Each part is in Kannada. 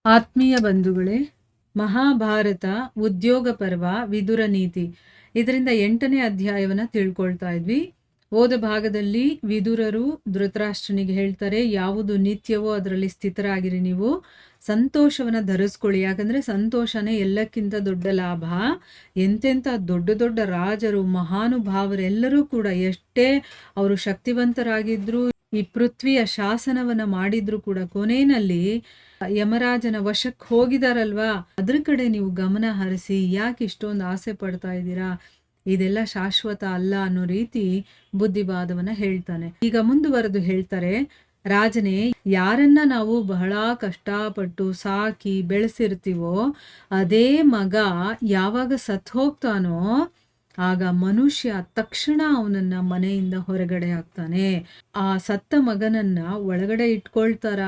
ಆತ್ಮೀಯ ಬಂಧುಗಳೇ, ಮಹಾಭಾರತ ಉದ್ಯೋಗ ಪರ್ವ ವಿದುರ ನೀತಿ ಇದರಿಂದ 8ನೇ ಅಧ್ಯಾಯವನ್ನು ತಿಳ್ಕೊಳ್ತಾ ಇದ್ವಿ. ಹೋದ ಭಾಗದಲ್ಲಿ ವಿದುರರು ಧೃತರಾಷ್ಟ್ರನಿಗೆ ಹೇಳ್ತಾರೆ, ಯಾವುದು ನಿತ್ಯವೋ ಅದರಲ್ಲಿ ಸ್ಥಿತರಾಗಿರಿ, ನೀವು ಸಂತೋಷವನ್ನು ಧರಿಸ್ಕೊಳ್ಳಿ, ಯಾಕಂದ್ರೆ ಸಂತೋಷನೇ ಎಲ್ಲಕ್ಕಿಂತ ದೊಡ್ಡ ಲಾಭ. ಎಂತೆಂಥ ದೊಡ್ಡ ದೊಡ್ಡ ರಾಜರು ಮಹಾನುಭಾವರೆಲ್ಲರೂ ಕೂಡ ಎಷ್ಟೇ ಅವರು ಶಕ್ತಿವಂತರಾಗಿದ್ರು, ಈ ಪೃಥ್ವಿಯ ಶಾಸನವನ್ನ ಮಾಡಿದ್ರು ಕೂಡ ಕೊನೆಯಲ್ಲಿ ಯಮರಾಜನ ವಶಕ್ಕೆ ಹೋಗಿದಾರಲ್ವಾ, ಅದ್ರ ಕಡೆ ನೀವು ಗಮನ ಹರಿಸಿ, ಯಾಕೆ ಇಷ್ಟೊಂದು ಆಸೆ ಪಡ್ತಾ ಇದ್ದೀರಾ, ಇದೆಲ್ಲ ಶಾಶ್ವತ ಅಲ್ಲ ಅನ್ನೋ ರೀತಿ ಬುದ್ಧಿವಾದವನ್ನ ಹೇಳ್ತಾನೆ. ಈಗ ಮುಂದುವರೆದು ಹೇಳ್ತಾರೆ, ರಾಜನೇ, ಯಾರನ್ನ ನಾವು ಬಹಳ ಕಷ್ಟಪಟ್ಟು ಸಾಕಿ ಬೆಳೆಸಿರ್ತೀವೋ ಅದೇ ಮಗ ಯಾವಾಗ ಸತ್ ಹೋಗ್ತಾನೋ ಆಗ ಮನುಷ್ಯ ತಕ್ಷಣ ಅವನನ್ನ ಮನೆಯಿಂದ ಹೊರಗಡೆ ಹಾಕ್ತಾನೆ. ಆ ಸತ್ತ ಮಗನನ್ನ ಒಳಗಡೆ ಇಟ್ಕೊಳ್ತಾರ?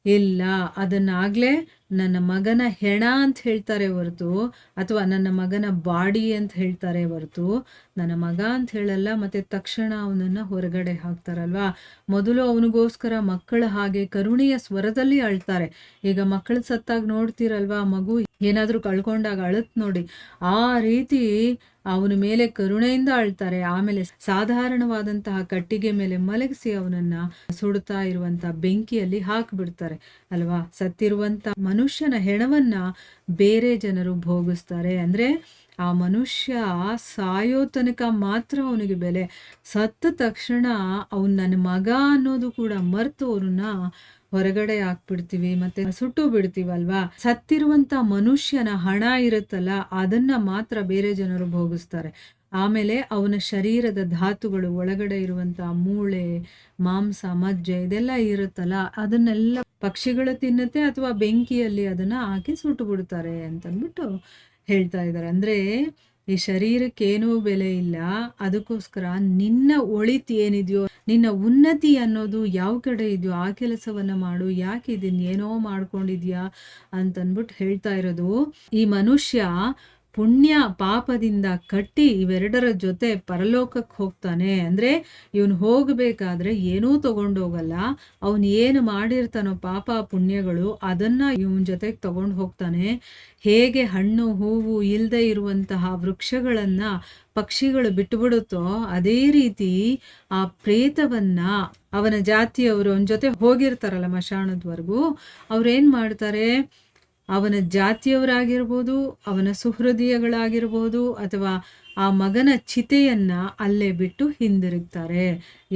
ಇಲ್ಲ, ಅದನ್ನಾಗ್ಲೇ ನನ್ನ ಮಗನ ಹೆಣ ಅಂತ ಹೇಳ್ತಾರೆ ಹೊರತು, ಅಥವಾ ನನ್ನ ಮಗನ ಬಾಡಿ ಅಂತ ಹೇಳ್ತಾರೆ ಹೊರತು ನನ್ನ ಮಗ ಅಂತ ಹೇಳಲ್ಲ. ಮತ್ತೆ ತಕ್ಷಣ ಅವನನ್ನ ಹೊರಗಡೆ ಹಾಕ್ತಾರಲ್ವಾ. ಮೊದಲು ಅವನಿಗೋಸ್ಕರ ಮಕ್ಕಳ ಹಾಗೆ ಕರುಣೆಯ ಸ್ವರದಲ್ಲಿ ಅಳ್ತಾರೆ. ಈಗ ಮಕ್ಕಳು ಸತ್ತಾಗ ನೋಡ್ತೀರಲ್ವಾ, ಮಗು ಏನಾದ್ರೂ ಕಳ್ಕೊಂಡಾಗ ಅಳತ್ ನೋಡಿ, ಆ ರೀತಿ ಅವನ ಮೇಲೆ ಕರುಣೆಯಿಂದ ಅಳ್ತಾರೆ. ಆಮೇಲೆ ಸಾಧಾರಣವಾದಂತಹ ಕಟ್ಟಿಗೆ ಮೇಲೆ ಮಲಗಿಸಿ ಅವನನ್ನ ಸುಡ್ತಾ ಇರುವಂತ ಬೆಂಕಿಯಲ್ಲಿ ಹಾಕ್ಬಿಡ್ತಾರೆ ಅಲ್ವಾ. ಸತ್ತಿರುವಂತ ಮನುಷ್ಯನ ಹೆಣವನ್ನ ಬೇರೆ ಜನರು ಭೋಗಿಸ್ತಾರೆ. ಅಂದ್ರೆ ಆ ಮನುಷ್ಯ ಸಾಯೋ ತನಕ ಮಾತ್ರ ಅವನಿಗೆ ಬೆಲೆ. ಸತ್ತ ತಕ್ಷಣ ಅವನ್ ನನ್ನ ಮಗ ಅನ್ನೋದು ಕೂಡ ಮರ್ತು ಅವ್ರನ್ನ ಹೊರಗಡೆ ಹಾಕ್ಬಿಡ್ತೀವಿ, ಮತ್ತೆ ಸುಟ್ಟು ಬಿಡ್ತೀವಲ್ವಾ. ಸತ್ತಿರುವಂತ ಮನುಷ್ಯನ ಹಣ ಇರುತ್ತಲ್ಲ, ಅದನ್ನ ಮಾತ್ರ ಬೇರೆ ಜನರು ಭೋಗಿಸ್ತಾರೆ. ಆಮೇಲೆ ಅವನ ಶರೀರದ ಧಾತುಗಳು, ಒಳಗಡೆ ಇರುವಂತ ಮೂಳೆ, ಮಾಂಸ, ಮಜ್ಜೆ ಇದೆಲ್ಲ ಇರುತ್ತಲ್ಲ, ಅದನ್ನೆಲ್ಲ ಪಕ್ಷಿಗಳು ತಿನ್ನುತ್ತೆ, ಅಥವಾ ಬೆಂಕಿಯಲ್ಲಿ ಅದನ್ನ ಹಾಕಿ ಸುಟ್ಟು ಬಿಡ್ತಾರೆ ಅಂತಂದ್ಬಿಟ್ಟು ಹೇಳ್ತಾ ಇದ್ದಾರೆ. ಅಂದ್ರೆ ಈ ಶರೀರಕ್ಕೇನೂ ಬೆಲೆ ಇಲ್ಲ. ಅದಕ್ಕೋಸ್ಕರ ನಿನ್ನ ಒಳಿತು ಏನಿದೆಯೋ, ನಿನ್ನ ಉನ್ನತಿ ಅನ್ನೋದು ಯಾವ ಕಡೆ ಇದೆಯೋ ಆ ಕೆಲಸವನ್ನ ಮಾಡು, ಯಾಕೆ ಇದನ್ನೇನೋ ಮಾಡ್ಕೊಂಡಿದ್ಯಾ ಅಂತಂದ್ಬಿಟ್ಟು ಹೇಳ್ತಾ ಇರೋದು. ಈ ಮನುಷ್ಯ ಪುಣ್ಯ ಪಾಪದಿಂದ ಕಟ್ಟಿ ಇವೆರಡರ ಜೊತೆ ಪರಲೋಕಕ್ಕೆ ಹೋಗ್ತಾನೆ. ಅಂದ್ರೆ ಇವನು ಹೋಗಬೇಕಾದ್ರೆ ಏನೂ ತಗೊಂಡೋಗಲ್ಲ, ಅವನು ಏನು ಮಾಡಿರ್ತಾನೋ ಪಾಪ ಪುಣ್ಯಗಳು ಅದನ್ನ ಇವನ್ ಜೊತೆಗೆ ತಗೊಂಡು ಹೋಗ್ತಾನೆ. ಹೇಗೆ ಹಣ್ಣು ಹೂವು ಇಲ್ಲದೆ ಇರುವಂತಹ ವೃಕ್ಷಗಳನ್ನ ಪಕ್ಷಿಗಳು ಬಿಟ್ಟುಬಿಡುತ್ತೋ, ಅದೇ ರೀತಿ ಆ ಪ್ರೇತವನ್ನ ಅವನ ಜಾತಿಯವರು ಅವನ ಜೊತೆ ಹೋಗಿರ್ತಾರಲ್ಲ ಮಶಾಣದವರೆಗೂ, ಅವ್ರೇನ್ ಮಾಡ್ತಾರೆ, ಅವನ ಜಾತಿಯವರಾಗಿರ್ಬೋದು, ಅವನ ಸುಹೃದಯಗಳಾಗಿರ್ಬೋದು, ಅಥವಾ ಆ ಮಗನ ಚಿತೆಯನ್ನ ಅಲ್ಲೇ ಬಿಟ್ಟು ಹಿಂದಿರುಗ್ತಾರೆ.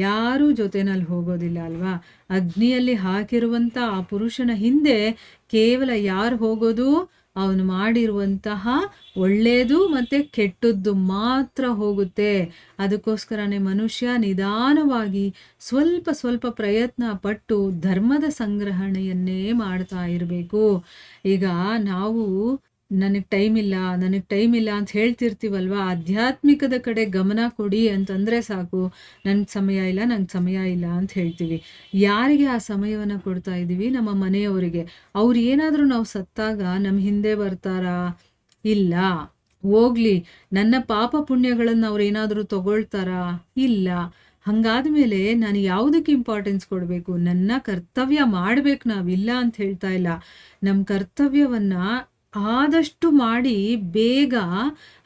ಯಾರೂ ಜೊತೆನಲ್ಲಿ ಹೋಗೋದಿಲ್ಲ ಅಲ್ವಾ. ಅಗ್ನಿಯಲ್ಲಿ ಹಾಕಿರುವಂತ ಆ ಪುರುಷನ ಹಿಂದೆ ಕೇವಲ ಯಾರು ಹೋಗೋದು, ಅವನು ಮಾಡಿರುವಂತಹ ಒಳ್ಳೆಯದು ಮತ್ತೆ ಕೆಟ್ಟದ್ದು ಮಾತ್ರ ಹೋಗುತ್ತೆ. ಅದಕ್ಕೋಸ್ಕರನೇ ಮನುಷ್ಯ ನಿಧಾನವಾಗಿ ಸ್ವಲ್ಪ ಸ್ವಲ್ಪ ಪ್ರಯತ್ನ ಪಟ್ಟು ಧರ್ಮದ ಸಂಗ್ರಹಣೆಯನ್ನೇ ಮಾಡ್ತಾ ಇರಬೇಕು. ಈಗ ನಾವು ನನಗೆ ಟೈಮ್ ಇಲ್ಲ ಅಂತ ಹೇಳ್ತಿರ್ತೀವಲ್ವಾ, ಆಧ್ಯಾತ್ಮಿಕದ ಕಡೆ ಗಮನ ಕೊಡಿ ಅಂತಂದ್ರೆ ಸಾಕು, ನಂಗೆ ಸಮಯ ಇಲ್ಲ ಅಂತ ಹೇಳ್ತೀವಿ. ಯಾರಿಗೆ ಆ ಸಮಯವನ್ನು ಕೊಡ್ತಾ ಇದ್ದೀವಿ? ನಮ್ಮ ಮನೆಯವರಿಗೆ. ಅವ್ರು ಏನಾದರೂ ನಾವು ಸತ್ತಾಗ ನಮ್ಮ ಹಿಂದೆ ಬರ್ತಾರಾ? ಇಲ್ಲ. ಹೋಗ್ಲಿ, ನನ್ನ ಪಾಪ ಪುಣ್ಯಗಳನ್ನು ಅವ್ರು ಏನಾದರೂ ತಗೊಳ್ತಾರಾ? ಇಲ್ಲ. ಹಂಗಾದ್ಮೇಲೆ ನಾನು ಯಾವುದಕ್ಕೆ ಇಂಪಾರ್ಟೆನ್ಸ್ ಕೊಡಬೇಕು? ನನ್ನ ಕರ್ತವ್ಯ ಮಾಡ್ಬೇಕು, ನಾವಿಲ್ಲ ಅಂತ ಹೇಳ್ತಾ ಇಲ್ಲ. ನಮ್ಮ ಕರ್ತವ್ಯವನ್ನ ಆದಷ್ಟು ಮಾಡಿ ಬೇಗ,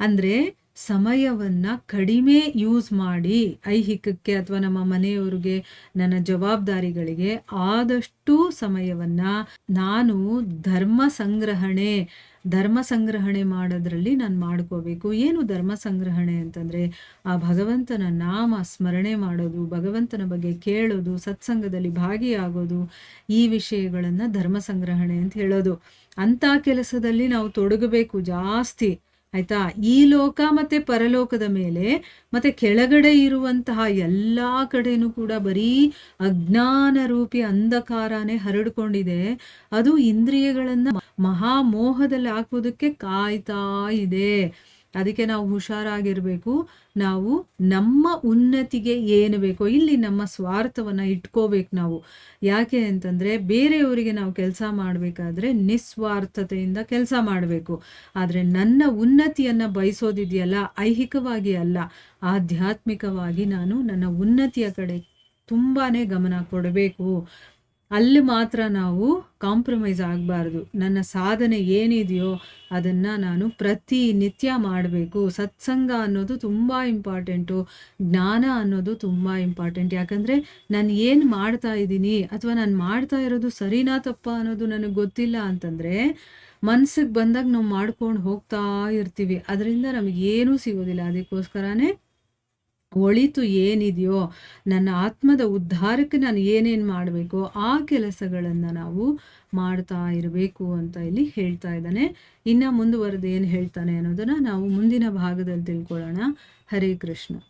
ಅಂದ್ರೆ ಸಮಯವನ್ನ ಕಡಿಮೆ ಯೂಸ್ ಮಾಡಿ, ಐಹಿಕಕ್ಕೆ ಅಥವಾ ನಮ್ಮ ಮನೆಯವ್ರಿಗೆ, ನನ್ನ ಜವಾಬ್ದಾರಿಗಳಿಗೆ ಆದಷ್ಟು ಸಮಯವನ್ನ ನಾನು ಧರ್ಮ ಸಂಗ್ರಹಣೆ ಮಾಡೋದ್ರಲ್ಲಿ ನಾನು ಮಾಡ್ಕೋಬೇಕು. ಏನು ಧರ್ಮ ಸಂಗ್ರಹಣೆ ಅಂತಂದ್ರೆ, ಆ ಭಗವಂತನ ನಾಮ ಸ್ಮರಣೆ ಮಾಡೋದು, ಭಗವಂತನ ಬಗ್ಗೆ ಕೇಳೋದು, ಸತ್ಸಂಗದಲ್ಲಿ ಭಾಗಿಯಾಗೋದು, ಈ ವಿಷಯಗಳನ್ನ ಧರ್ಮ ಸಂಗ್ರಹಣೆ ಅಂತ ಹೇಳೋದು. ಅಂತ ಕೆಲಸದಲ್ಲಿ ನಾವು ತೊಡಗಬೇಕು ಜಾಸ್ತಿ, ಆಯ್ತಾ. ಈ ಲೋಕ ಮತ್ತೆ ಪರಲೋಕದ ಮೇಲೆ ಮತ್ತೆ ಕೆಳಗಡೆ ಇರುವಂತಹ ಎಲ್ಲಾ ಕಡೆನೂ ಕೂಡ ಬರೀ ಅಜ್ಞಾನ ರೂಪಿ ಅಂಧಕಾರನೇ ಹರಡ್ಕೊಂಡಿದೆ. ಅದು ಇಂದ್ರಿಯಗಳನ್ನ ಮಹಾಮೋಹದಲ್ಲಿ ಹಾಕೋದಕ್ಕೆ ಕಾಯ್ತಾ ಇದೆ. ಅದಕ್ಕೆ ನಾವು ಹುಷಾರಾಗಿರ್ಬೇಕು. ನಾವು ನಮ್ಮ ಉನ್ನತಿಗೆ ಏನು ಬೇಕೋ ಇಲ್ಲಿ ನಮ್ಮ ಸ್ವಾರ್ಥವನ್ನ ಇಟ್ಕೋಬೇಕು ನಾವು. ಯಾಕೆ ಅಂತಂದ್ರೆ ಬೇರೆಯವರಿಗೆ ನಾವು ಕೆಲಸ ಮಾಡಬೇಕಾದ್ರೆ ನಿಸ್ವಾರ್ಥತೆಯಿಂದ ಕೆಲಸ ಮಾಡಬೇಕು. ಆದ್ರೆ ನನ್ನ ಉನ್ನತಿಯನ್ನ ಬಯಸೋದಿದೆಯಲ್ಲ, ಐಹಿಕವಾಗಿ ಅಲ್ಲ, ಆಧ್ಯಾತ್ಮಿಕವಾಗಿ ನಾನು ನನ್ನ ಉನ್ನತಿಯ ಕಡೆ ತುಂಬಾನೇ ಗಮನ ಕೊಡಬೇಕು. ಅಲ್ಲಿ ಮಾತ್ರ ನಾವು ಕಾಂಪ್ರಮೈಸ್ ಆಗಬಾರ್ದು. ನನ್ನ ಸಾಧನೆ ಏನಿದೆಯೋ ಅದನ್ನು ನಾನು ಪ್ರತಿನಿತ್ಯ ಮಾಡಬೇಕು. ಸತ್ಸಂಗ ಅನ್ನೋದು ತುಂಬ ಇಂಪಾರ್ಟೆಂಟು. ಜ್ಞಾನ ಅನ್ನೋದು ತುಂಬ ಇಂಪಾರ್ಟೆಂಟ್. ಯಾಕಂದರೆ ನಾನು ಏನು ಮಾಡ್ತಾ ಇದ್ದೀನಿ ಅಥವಾ ನಾನು ಮಾಡ್ತಾ ಇರೋದು ಸರಿನಾ ತಪ್ಪಾ ಅನ್ನೋದು ನನಗೆ ಗೊತ್ತಿಲ್ಲ ಅಂತಂದರೆ ಮನ್ಸಿಗೆ ಬಂದಾಗ ನಾವು ಮಾಡ್ಕೊಂಡು ಹೋಗ್ತಾ ಇರ್ತೀವಿ. ಅದರಿಂದ ನಮಗೇನೂ ಸಿಗೋದಿಲ್ಲ. ಅದಕ್ಕೋಸ್ಕರನೇ ಒಳಿತು ಏನಿದೆಯೋ, ನನ್ನ ಆತ್ಮದ ಉದ್ಧಾರಕ್ಕೆ ನಾನು ಏನೇನು ಮಾಡಬೇಕೋ ಆ ಕೆಲಸಗಳನ್ನು ನಾವು ಮಾಡ್ತಾ ಇರಬೇಕು ಅಂತ ಇಲ್ಲಿ ಹೇಳ್ತಾ ಇದ್ದಾನೆ. ಇನ್ನು ಮುಂದುವರೆದು ಏನು ಹೇಳ್ತಾನೆ ಅನ್ನೋದನ್ನು ನಾವು ಮುಂದಿನ ಭಾಗದಲ್ಲಿ ತಿಳ್ಕೊಳ್ಳೋಣ. ಹರೇ ಕೃಷ್ಣ.